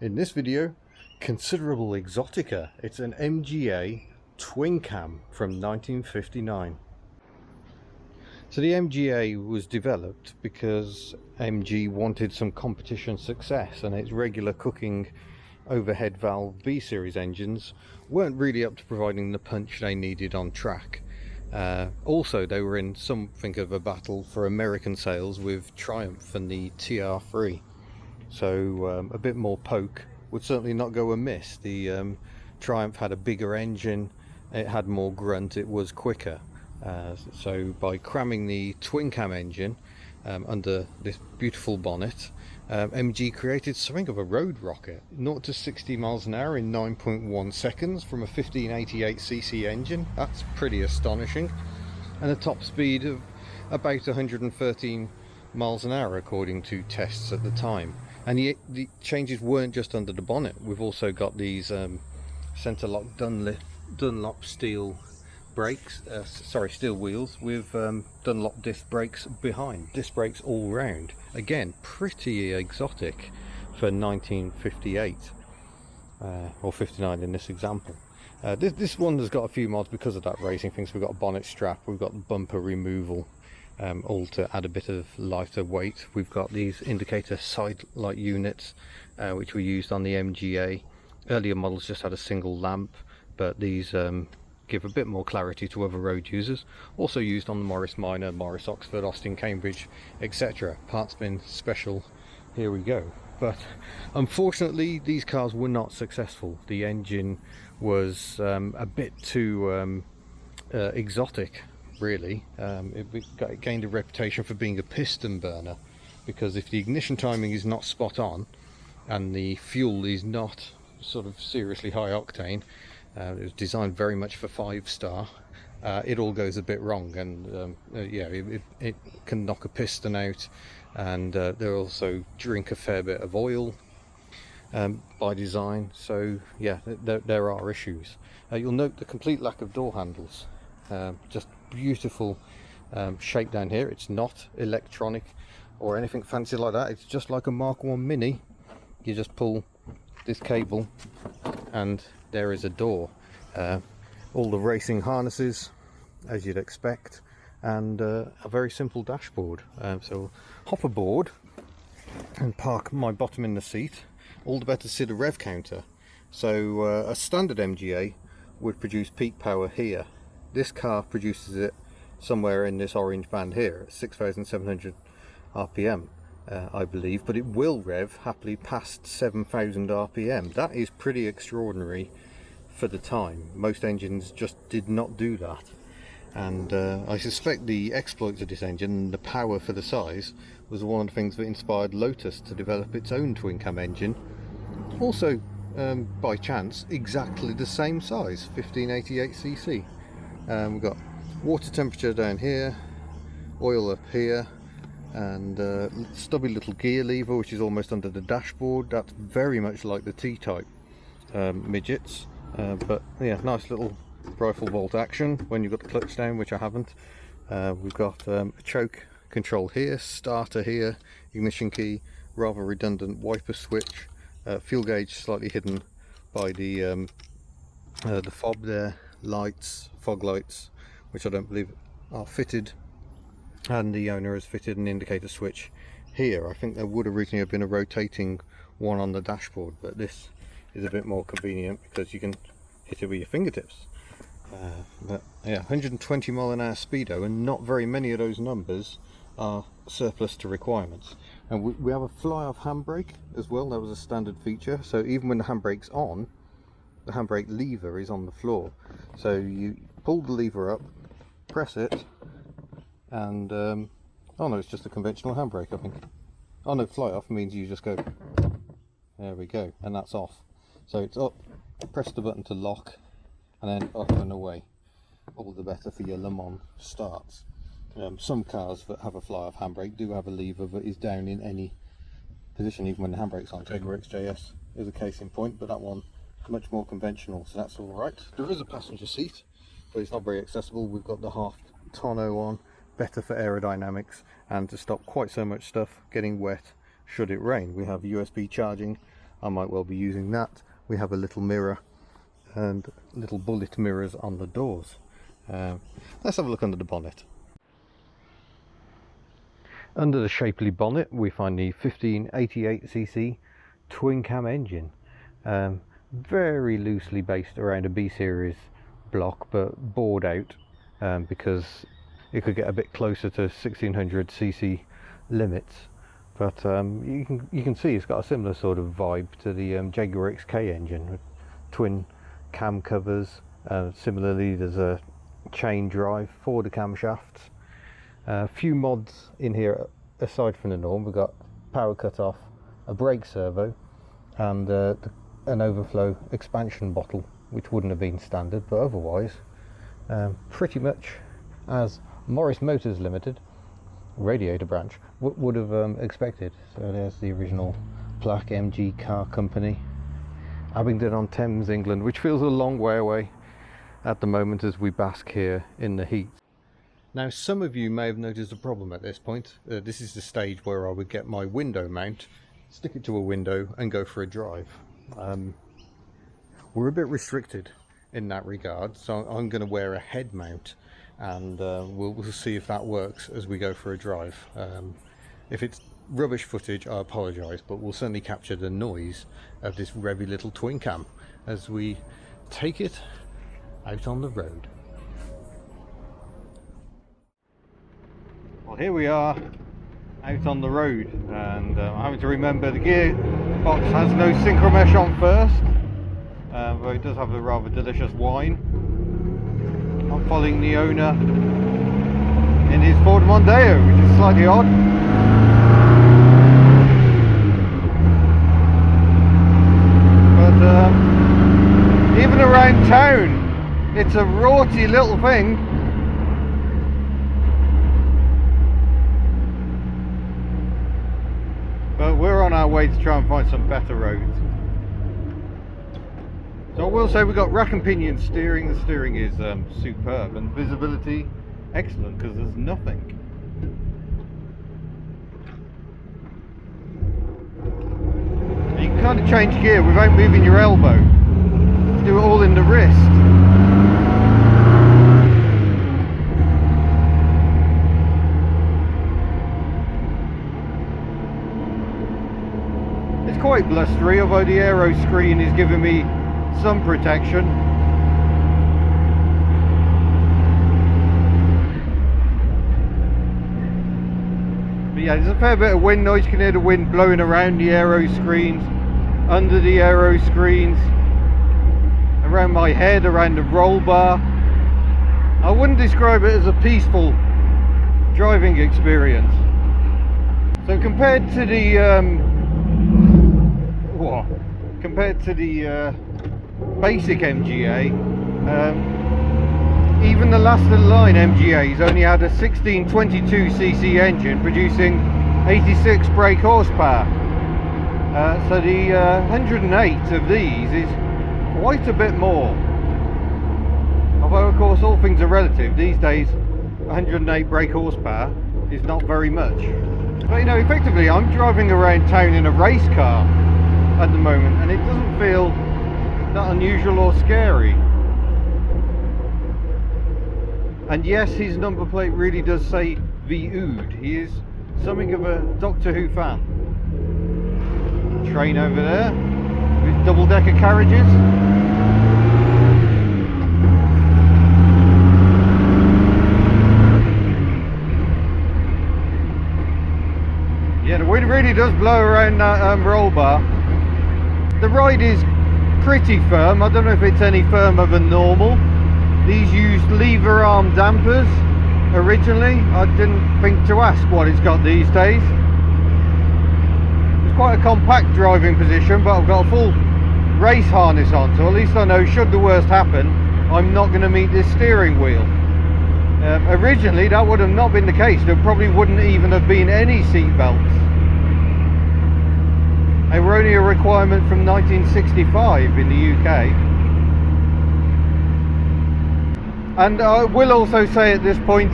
In this video, considerable exotica. It's an MGA twin cam from 1959. So the MGA was developed because MG wanted some competition success, and its regular cooking overhead valve B series engines weren't really up to providing the punch they needed on track. Also, they were in something of a battle for American sales with Triumph and the TR3. So a bit more poke would certainly not go amiss. The Triumph had a bigger engine, it had more grunt, it was quicker. So by cramming the twin cam engine under this beautiful bonnet, MG created something of a road rocket. 0 to 60 miles an hour in 9.1 seconds from a 1588cc engine. That's pretty astonishing. And a top speed of about 113 miles an hour according to tests at the time. And the changes weren't just under the bonnet. We've also got these centre lock Dunlop steel brakes, steel wheels with Dunlop disc brakes behind, disc brakes all round. Again, pretty exotic for 1958 or 59 in this example. This one has got a few mods because of that racing thing. So we've got a bonnet strap, we've got bumper removal, all to add a bit of lighter weight. We've got these indicator side light units which were used on the MGA. Earlier models just had a single lamp, but these give a bit more clarity to other road users. Also used on the Morris Minor, Morris Oxford, Austin Cambridge, etc. Parts bin special, here we go. But unfortunately these cars were not successful. The engine was a bit too exotic, really. It gained a reputation for being a piston burner, because if the ignition timing is not spot on and the fuel is not sort of seriously high octane, it was designed very much for 5-star, it all goes a bit wrong, and yeah, it can knock a piston out, and they also drink a fair bit of oil by design. So yeah, there are issues. You'll note the complete lack of door handles. Just beautiful shape down here. It's not electronic or anything fancy like that. It's just like a Mark 1 Mini. You just pull this cable and there is a door. All the racing harnesses as you'd expect, and a very simple dashboard. So hop aboard and park my bottom in the seat. All the better to see the rev counter. So a standard MGA would produce peak power here. This car produces it somewhere in this orange band here at 6,700 RPM, I believe, but it will rev happily past 7,000 RPM. That is pretty extraordinary for the time. Most engines just did not do that, and I suspect the exploits of this engine and the power for the size was one of the things that inspired Lotus to develop its own twin cam engine, also by chance exactly the same size, 1588cc. We've got water temperature down here, oil up here, and stubby little gear lever which is almost under the dashboard. That's very much like the T-type midgets, but yeah, nice little rifle bolt action when you've got the clutch down, which I haven't. We've got a choke control here, starter here, ignition key, rather redundant wiper switch, fuel gauge slightly hidden by the fob there, lights, fog lights, which I don't believe are fitted, and the owner has fitted an indicator switch here. I think there would originally have been a rotating one on the dashboard, but this is a bit more convenient because you can hit it with your fingertips. But yeah, 120 mile an hour speedo, and not very many of those numbers are surplus to requirements. And we have a fly-off handbrake as well. That was a standard feature, so even when the handbrake's on, the handbrake lever is on the floor. So you pull the lever up, press it, and oh no, it's just a conventional handbrake, I think. Oh no, fly-off means you just go, there we go, and that's off. So it's up, press the button to lock, and then up and away. All the better for your Le Mans starts. Some cars that have a fly-off handbrake do have a lever that is down in any position, even when the handbrake's on. Jaguar XJS is a case in point, but that one much more conventional, so that's all right. There is a passenger seat, but it's not very accessible. We've got the half tonneau on, better for aerodynamics and to stop quite so much stuff getting wet should it rain. We have USB charging I might well be using that. We have a little mirror and little bullet mirrors on the doors. Let's have a look under the bonnet. Under the shapely bonnet we find the 1588cc twin cam engine, very loosely based around a B series block, but bored out because it could get a bit closer to 1600cc limits. But you can see it's got a similar sort of vibe to the Jaguar XK engine, with twin cam covers. Similarly, there's a chain drive for the camshafts. A few mods in here aside from the norm. We've got power cut off, a brake servo, and an overflow expansion bottle, which wouldn't have been standard, but otherwise pretty much as Morris Motors Limited, radiator branch, would have expected. So there's the original plaque, MG Car Company, Abingdon-on-Thames, England, which feels a long way away at the moment as we bask here in the heat. Now, some of you may have noticed a problem at this point. This is the stage where I would get my window mount, stick it to a window and go for a drive. We're a bit restricted in that regard, so I'm going to wear a head mount, and we'll see if that works as we go for a drive. If it's rubbish footage, I apologise, but we'll certainly capture the noise of this revvy little twin cam as we take it out on the road. Well, here we are out on the road, and I'm having to remember the gearbox has no synchro mesh on first, but it does have a rather delicious whine. I'm following the owner in his Ford Mondeo, which is slightly odd. But even around town, it's a raughty little thing. But we're on our way to try and find some better roads. So I will say we've got rack and pinion steering. The steering is superb, and visibility excellent because there's nothing. And you can kind of change gear without moving your elbow. Do it all in the wrist. It's quite blustery, although the aero screen is giving me some protection. But yeah, there's a fair bit of wind noise. You can hear the wind blowing around the aero screens, under the aero screens, around my head, around the roll bar. I wouldn't describe it as a peaceful driving experience. So compared to the basic MGA, even the last of the line MGAs only had a 1622cc engine producing 86 brake horsepower. So the 108 of these is quite a bit more. Although of course all things are relative. These days 108 brake horsepower is not very much. But you know, effectively I'm driving around town in a race car at the moment, and it doesn't feel that unusual or scary. And yes, his number plate really does say The Ood. He is something of a Doctor Who fan. Train over there with double-decker carriages. Yeah, the wind really does blow around that roll bar. The ride is pretty firm. I don't know if it's any firmer than normal. These used lever arm dampers originally. I didn't think to ask what it's got these days. It's quite a compact driving position, but I've got a full race harness on, so at least I know should the worst happen, I'm not going to meet this steering wheel. Originally that would have not been the case. There probably wouldn't even have been any seat belts. They were only a requirement from 1965 in the UK. And I will also say at this point,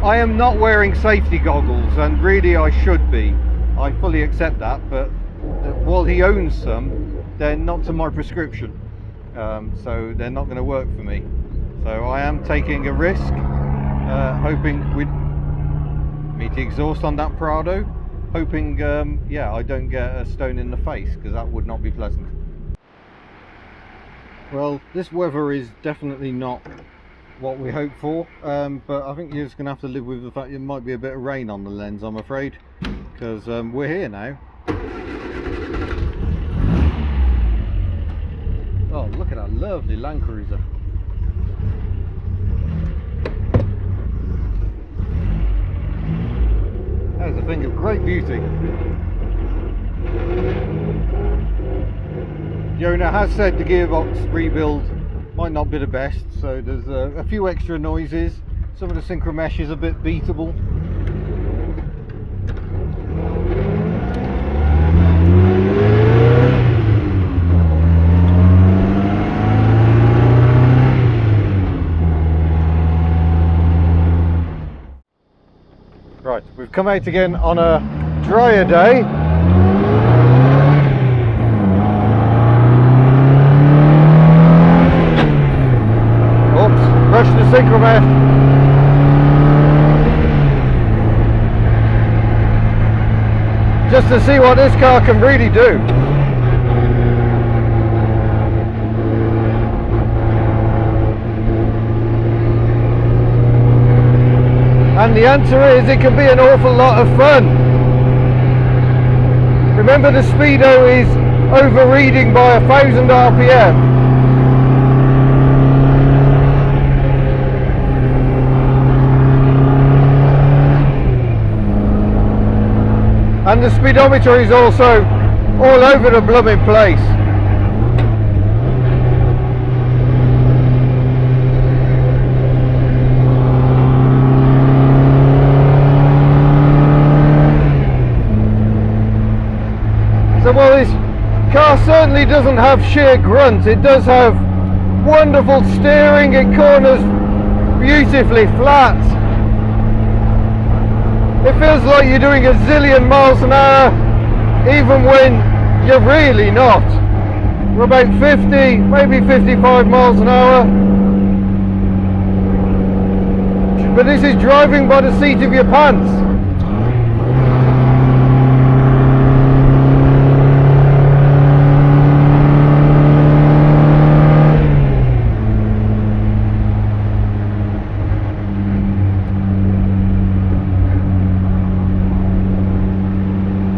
I am not wearing safety goggles, and really I should be. I fully accept that, but while he owns some, they're not to my prescription, so they're not going to work for me. So I am taking a risk, hoping we'd meet the exhaust on that Prado, hoping yeah, I don't get a stone in the face, because that would not be pleasant. Well, this weather is definitely not what we hoped for, but I think you're just going to have to live with the fact it might be a bit of rain on the lens, I'm afraid, because we're here now. Oh, look at that lovely Land Cruiser. That's a thing of great beauty. The owner has said the gearbox rebuild might not be the best, so there's a few extra noises. Some of the synchro mesh is a bit beatable. Right, we've come out again on a drier day. Oops, brushed the synchro mesh. Just to see what this car can really do. And the answer is it can be an awful lot of fun. Remember, the speedo is overreading by 1,000 RPM. And the speedometer is also all over the blooming place. So while this car certainly doesn't have sheer grunt, it does have wonderful steering. It corners beautifully flat. It feels like you're doing a zillion miles an hour, even when you're really not. We're about 50, maybe 55 miles an hour. But this is driving by the seat of your pants.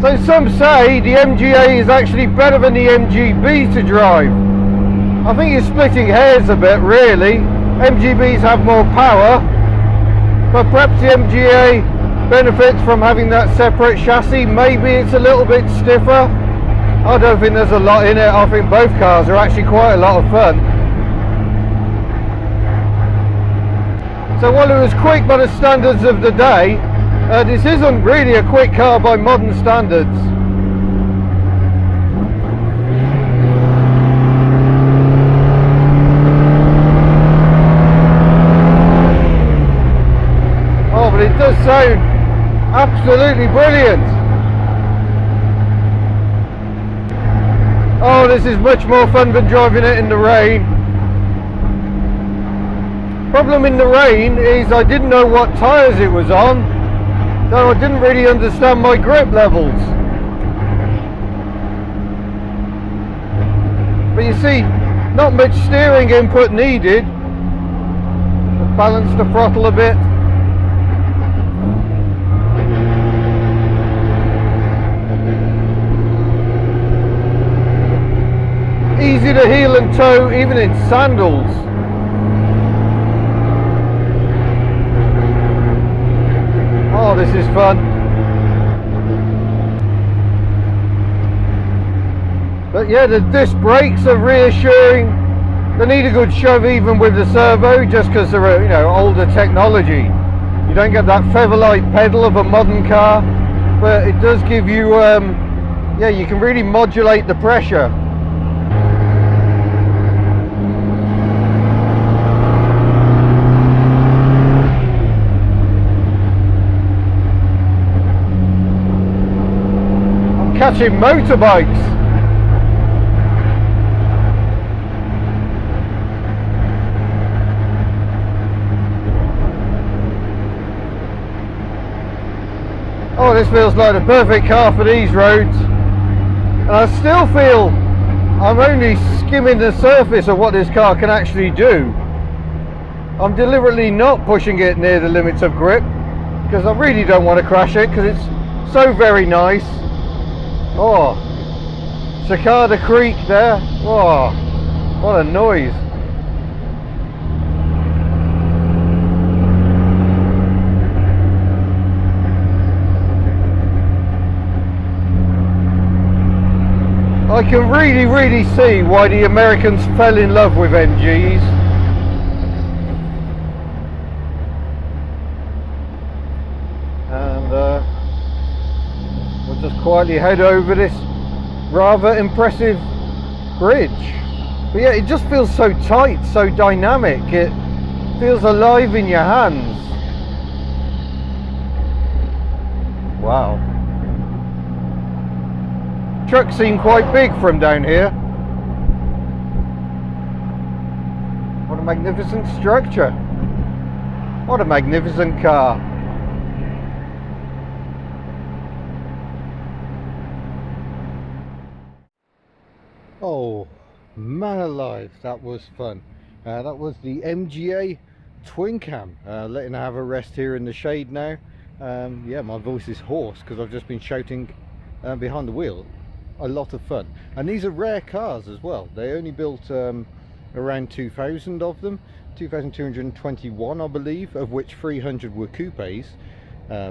So some say the MGA is actually better than the MGB to drive. I think you're splitting hairs a bit, really. MGBs have more power, but perhaps the MGA benefits from having that separate chassis. Maybe it's a little bit stiffer. I don't think there's a lot in it. I think both cars are actually quite a lot of fun. So while it was quick by the standards of the day, this isn't really a quick car by modern standards. Oh, but it does sound absolutely brilliant. Oh, this is much more fun than driving it in the rain. Problem in the rain is I didn't know what tyres it was on. So I didn't really understand my grip levels. But you see, not much steering input needed. Balance the throttle a bit. Easy to heel and toe, even in sandals. Oh, this is fun. But yeah, the disc brakes are reassuring. They need a good shove even with the servo, just because they're, you know, older technology. You don't get that featherlight pedal of a modern car, but it does give you, yeah, you can really modulate the pressure. Catching motorbikes. Oh, this feels like the perfect car for these roads. And I still feel I'm only skimming the surface of what this car can actually do. I'm deliberately not pushing it near the limits of grip because I really don't want to crash it because it's so very nice. Oh, Cicada Creek there. Oh, what a noise. I can really see why the Americans fell in love with MGs. And we'll just quietly head over this rather impressive bridge. But yeah, it just feels so tight, so dynamic. It feels alive in your hands. Wow. Trucks seem quite big from down here. What a magnificent structure. What a magnificent car. Oh, man alive, that was fun. That was the MGA twin cam. Letting her have a rest here in the shade now. Yeah, my voice is hoarse because I've just been shouting behind the wheel. A lot of fun, and these are rare cars as well. They only built around 2,000 of them, 2,221 I believe, of which 300 were coupes,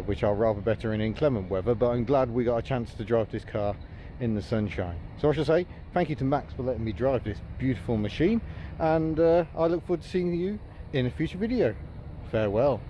which are rather better in inclement weather, but I'm glad we got a chance to drive this car in the sunshine. So I should say thank you to Max for letting me drive this beautiful machine, and I look forward to seeing you in a future video. Farewell.